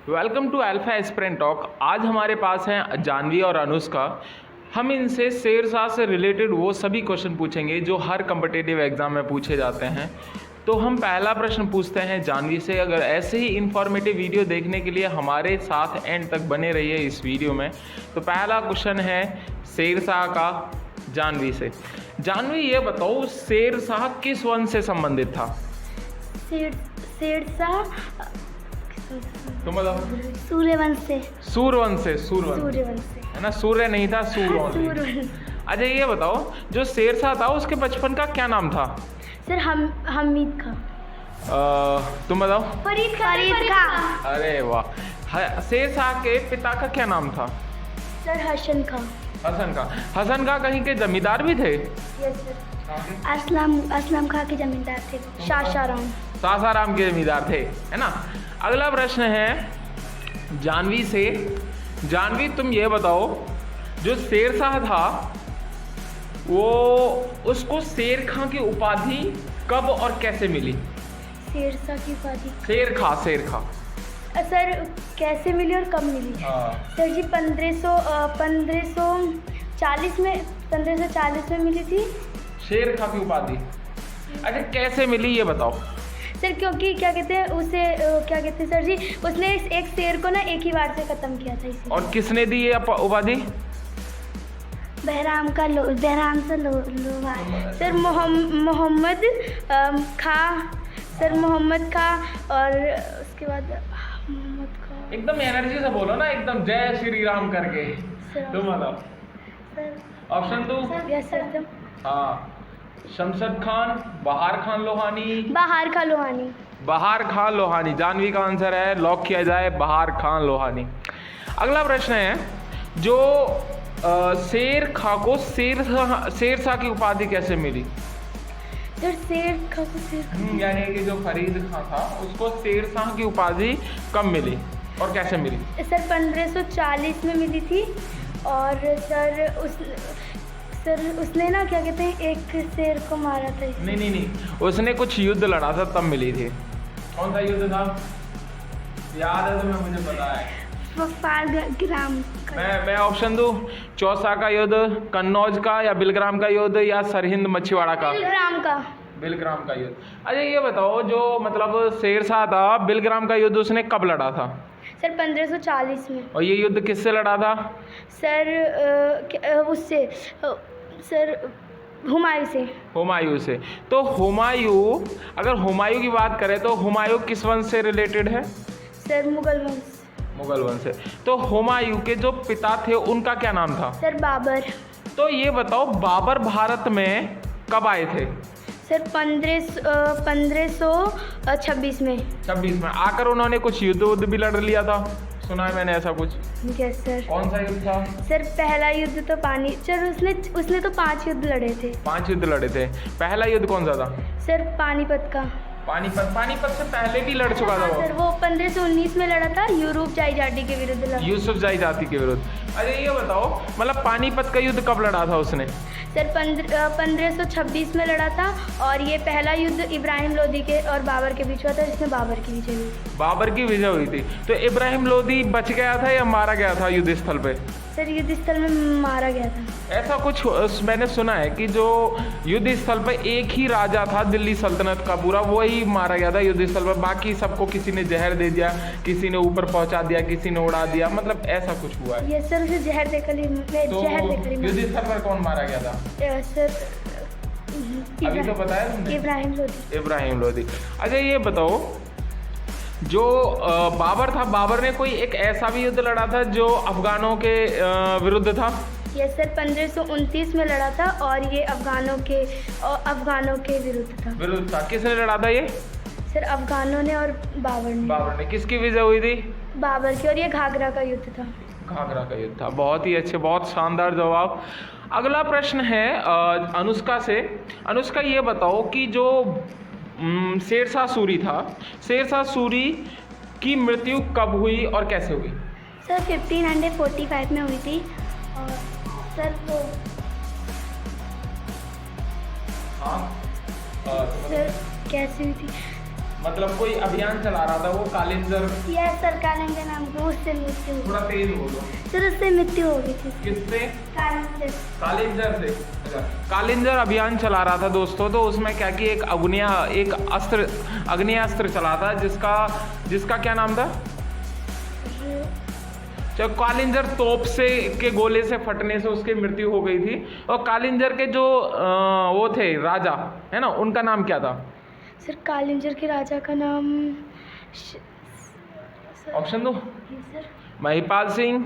Welcome to alpha aspirant talk. आज हमारे पास हैं जानवी और अनुष्का। हम इनसे शेरशाह से रिलेटेड वो सभी क्वेश्चन पूछेंगे जो हर कम्पिटिटिव एग्ज़ाम में पूछे जाते हैं। तो हम पहला प्रश्न पूछते हैं जानवी से। अगर ऐसे ही इन्फॉर्मेटिव वीडियो देखने के लिए हमारे साथ एंड तक बने रहिए इस वीडियो में। तो पहला क्वेश्चन है शेरशाह का जानवी से। जानवी ये बताओ, शेरशाह किस वंश से संबंधित था? शेरशाह तुम बताओ। सूर्यवंश से। सूर्यवंश से है ना, सूर्य नहीं था, सूर्यवंश। अच्छा ये बताओ, जो शेरशाह था उसके बचपन का क्या नाम था? सर हमीद खां। तुम बताओ। फरीद खां। अरे वाह। शेरशाह के पिता का क्या नाम था? सर हसन खां कहीं के जमींदार भी थे? Yes sir. असलम खां के जमींदार थे। सासाराम के जमींदार थे, है ना। अगला प्रश्न है जानवी से। जानवी तुम ये बताओ, जो शेरशाह था वो उसको शेर खां की उपाधि कब और कैसे मिली? शेरशाह की उपाधि शेर खां सर कैसे मिली और कब मिली? सर जी 1540 में मिली थी शेर खां की उपाधि। अच्छा कैसे मिली ये बताओ। सर क्योंकि क्या कहते हैं उसे, क्या कहते हैं सर जी, उसने एक शेर को ना एक ही बार से खत्म किया था इसी। और किसने दी ये उपाधि? बहराम से लोहा। सर मोहम्मद खां और उसके बाद मोहम्मद खां। एकदम एनर्जी से बोलो ना, एकदम जय श्री राम करके। तुम बताओ। ऑप्शन दो। Yes sir. हाँ, शमशद खान, बहार खान लोहानी। जानवी का आंसर है, लॉक किया जाए बहार खान लोहानी। अगला प्रश्न है, जो शेर खां को शेरशाह की उपाधि कैसे मिली? सर शेर खां को यानी कि जो फरीद खां था उसको शेरशाह की उपाधि कब मिली और कैसे मिली? सर 1540 में मिली थी। और सर उसने ना क्या कहते हैं एक शेर को मारा था। नहीं, उसने कुछ युद्ध लड़ा था तब मिली थी। कौन सा युद्ध था? याद है तुम्हें? मुझे पता है। बिलग्राम का। मैं ऑप्शन दूं? चौसा का युद्ध, कन्नौज का, या बिलग्राम का युद्ध, या सरहिंद मछुआरा का? बिलग्राम का युद्ध। अच्छा ये बताओ, जो मतलब शेरशाह था, बिलग्राम का युद्ध उसने कब लड़ा था? सर 1540 में। और ये युद्ध किससे लड़ा था? सर उससे सर हुमायूं से। तो अगर हुमायूं की बात करें तो हुमायूं किस वंश से रिलेटेड है? सर मुगल वंश से। तो हुमायूं के जो पिता थे उनका क्या नाम था? सर बाबर। तो ये बताओ, बाबर भारत में कब आए थे? सर 1526 में। 26 में आकर उन्होंने कुछ युद्ध भी लड़ लिया था, सुना है मैंने ऐसा कुछ। Yes sir. कौन सा युद्ध था? सर पहला युद्ध तो सर उसने तो 5 युद्ध लड़े थे। 5 युद्ध लड़े थे। पहला युद्ध कौन सा था? सर पानीपत का। पानीपत से पहले भी लड़ चुका था सर वो 1519 में लड़ा था, यूसुफजाई जाति के विरुद्ध। अरे ये बताओ, मतलब पानीपत का युद्ध कब लड़ा था उसने? सर 1526 में लड़ा था। और ये पहला युद्ध इब्राहिम लोदी के और बाबर के बीच हुआ था, जिसमें बाबर की विजय हुई थी। तो इब्राहिम लोदी बच गया था या मारा गया था युद्ध स्थल पे? सर युद्ध स्थल में मारा गया था। ऐसा कुछ मैंने सुना है कि जो युद्ध स्थल पे एक ही राजा था दिल्ली सल्तनत का पूरा, वही मारा गया था युद्ध स्थल पर। बाकी सबको किसी ने जहर दे दिया, किसी ने ऊपर पहुंचा दिया, किसी ने उड़ा दिया, मतलब ऐसा कुछ हुआ है। ये सर उसे जहर देकर युद्ध स्थल पर कौन मारा गया था? सर अभी तो बताया तुमने। इब्राहिम लोदी। अच्छा ये बताओ, जो बाबर था, बाबर ने कोई एक ऐसा भी युद्ध लड़ा था जो अफगानों के विरुद्ध था? यस सर 1529 में लड़ा था, और ये अफगानों के विरुद्ध था। किसने लड़ा था ये? सर अफगानों ने और बाबर ने। किसकी विजय हुई थी? बाबर की। और ये घाघरा का युद्ध था। बहुत ही अच्छे, बहुत शानदार जवाब। अगला प्रश्न है अनुष्का से। अनुष्का ये बताओ कि जो शेरशाह सूरी की मृत्यु कब हुई और कैसे हुई? सर 1545 में हुई थी। और सर वो सर कैसे हुई थी? मतलब कोई अभियान चला रहा था वो कालिंजर। यह सर कालिंजर नाम का, उससे मृत्यु हो थोड़ा तेज बोलो। सर उससे मृत्यु हो गई थी। किससे? कालिंजर। कालिंजर से। अच्छा, कालिंजर अभियान चला रहा था दोस्तों, तो उसमें क्या कि एक अग्नेयास्त्र चला था जिसका क्या नाम था? जब कालिंजर तोप से के गोले से फटने से उसकी मृत्यु हो गई थी। और कालिंजर के जो वो थे राजा है ना, उनका नाम क्या था? सर कालिंजर के राजा का नाम ऑप्शन दो। Sir Mahipal Singh,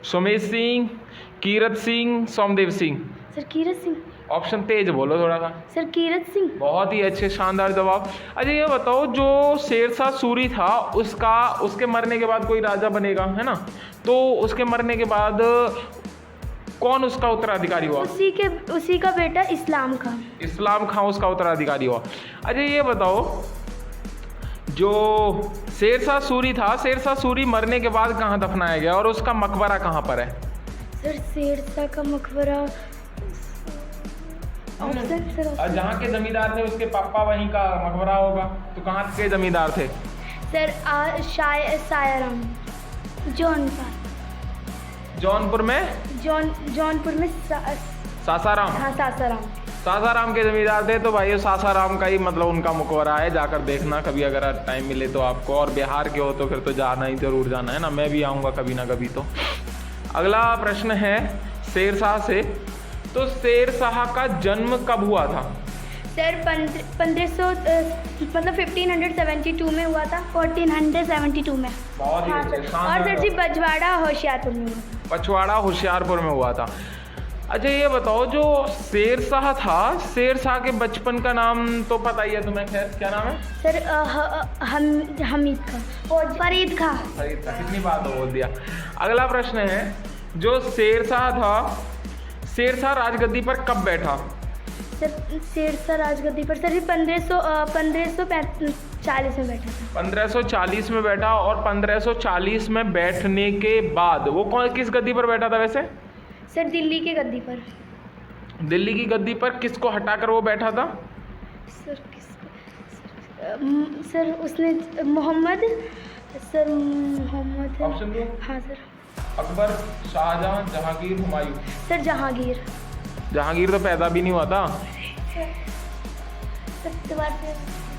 Sumesh Singh, Kirat Singh, Somdev Singh. Sir Kirat Singh. Option तेज बोलो थोड़ा सा। सर कीरत सिंह। बहुत ही अच्छे, शानदार जवाब। अच्छा ये बताओ, जो शेरशाह सूरी था उसके मरने के बाद कोई राजा बनेगा है ना, तो उसके मरने के बाद कौन उसका उत्तराधिकारी हुआ? उसी का बेटा इस्लाम खान। इस्लाम खान उसका उत्तराधिकारी हुआ। अच्छा ये बताओ, जो शेरशाह सूरी था, शेरशाह सूरी मरने के बाद कहाँ दफनाया गया और उसका मकबरा कहाँ पर है? सर शेरशाह का मकबरा और जहाँ के जमींदार थे उसके पापा वहीं का मकबरा होगा, तो कहाँ के जमींदार थे? सर सायाराम जौनपुर में सासाराम। हाँ सासाराम के जमींदार थे। तो भाई सासाराम का ही मतलब उनका मकबरा है, जाकर देखना कभी अगर टाइम मिले तो आपको। और बिहार के हो तो फिर तो जाना ही जरूर जाना है ना, मैं भी आऊँगा कभी ना कभी। तो अगला प्रश्न है शेरशाह से। तो शेरशाह का जन्म कब हुआ था? सर 1572 में हुआ था। 1472 में। बहुत ही अच्छे। और सर जी बजवाड़ा होशियारपुर में हुआ। पछवाड़ा होशियारपुर में हुआ था। अच्छा ये बताओ, जो शेरशाह था, शेरशाह के बचपन का नाम तो पता ही है तुम्हें, खैर क्या नाम है? सर हमीद खां, फरीद खां। कितनी बात हो बोल दिया। अगला प्रश्न है, जो शेरशाह था, शेरशाह राजगद्दी पर कब बैठा? सर शेरशाह राजगद्दी पर सर 1540 में बैठा था। 1540 में बैठा। और 1540 में बैठने के बाद वो किस गद्दी पर बैठा था वैसे? सर दिल्ली की गद्दी पर। दिल्ली की गद्दी पर किसको हटाकर वो बैठा था? सर किसको? सर उसने मोहम्मद। ऑप्शन दो। हाँ सर। अकबर, शाहजहां, जहांगीर, हुमायूं। सर जहांगीर। जहांगीर तो पैदा भी नहीं हुआ था।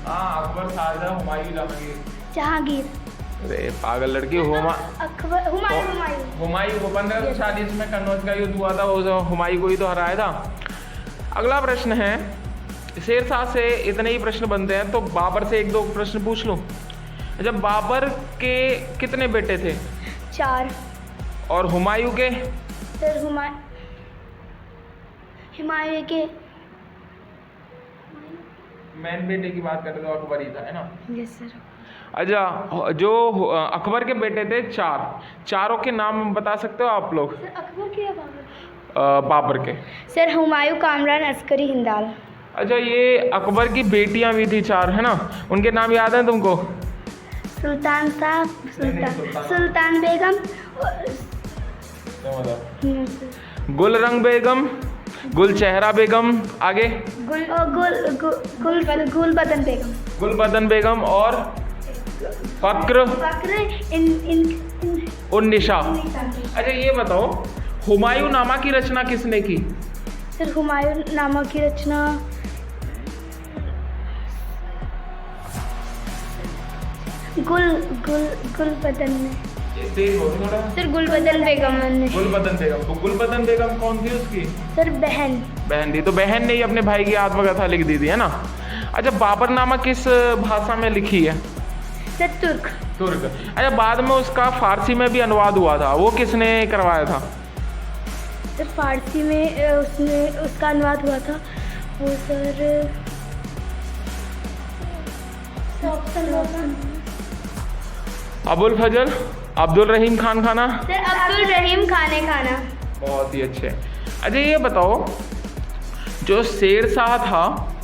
हाँ, अकबर, शाहजहां, हुमायूं, जहांगीर। अरे पागल लड़की। हुमायूं को 1540 में कन्नौज का युद्ध हुआ था, हुमायूं को ही तो हराया था। अगला प्रश्न है, शेरशाह से इतने ही प्रश्न बनते हैं, तो बाबर से एक दो प्रश्न पूछ लूं। जब बाबर के कितने बेटे थे? 4। और हुमायूं के? सर हुमायूं के मेन बेटे की बात करें तो अकबर ही था, है ना? Yes sir. अच्छा, जो अकबर के बेटे थे 4, चारों के नाम बता सकते हो आप लोग? सर अकबर के या बाबर? बाबर के। सर हुमायूं, कामरान, अस्करी, हिंदाल। अच्छा, ये अकबर की बेटियां भी थी 4, है ना? उनके नाम याद हैं तुमको? सुल्तान साहब, सुल्तान बेगम, गुलरंग बेगम, गुलचेहरा बेगम, आगे गुलबदन बेगम, गुलबदन बेगम और फक्र उन्निशा। अच्छा ये बताओ, हुमायूं नामा की रचना किसने की? सर हुमायूं नामा की रचना गुलबदन ने। सर गुलबदन बेगम ने। गुलबदन बेगम। तो गुलबदन बेगम कौन थी उसकी? सर बहन थी। तो बहन ने ही अपने भाई की आत्मकथा लिख दी थी, है ना? अच्छा, बाबरनामा किस भाषा में लिखी है? सर तुर्क। अच्छा, बाद में उसका फारसी में भी अनुवाद हुआ था, वो किसने करवाया था? सर फारसी में उसका अनुवाद हुआ था वो सर अबुल फजल, अब्दुल रहीम खान खाना। सर अब्दुल रहीम खाने खाना। बहुत ही अच्छे। अच्छा ये बताओ, जो शेरशाह था,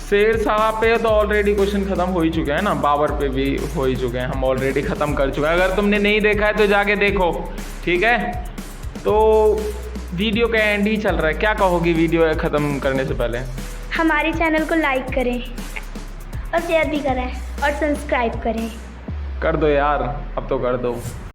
शेरशाह पे तो ऑलरेडी क्वेश्चन खत्म हो ही चुके हैं ना, बाबर पे भी हो ही चुके हैं, हम ऑलरेडी ख़त्म कर चुके हैं। अगर तुमने नहीं देखा है तो जाके देखो, ठीक है? तो वीडियो का एंड ही चल रहा है, क्या कहोगी वीडियो ख़त्म करने से पहले? हमारे चैनल को लाइक करें और शेयर भी करें। और सब्सक्राइब करें। कर दो यार, अब तो कर दो।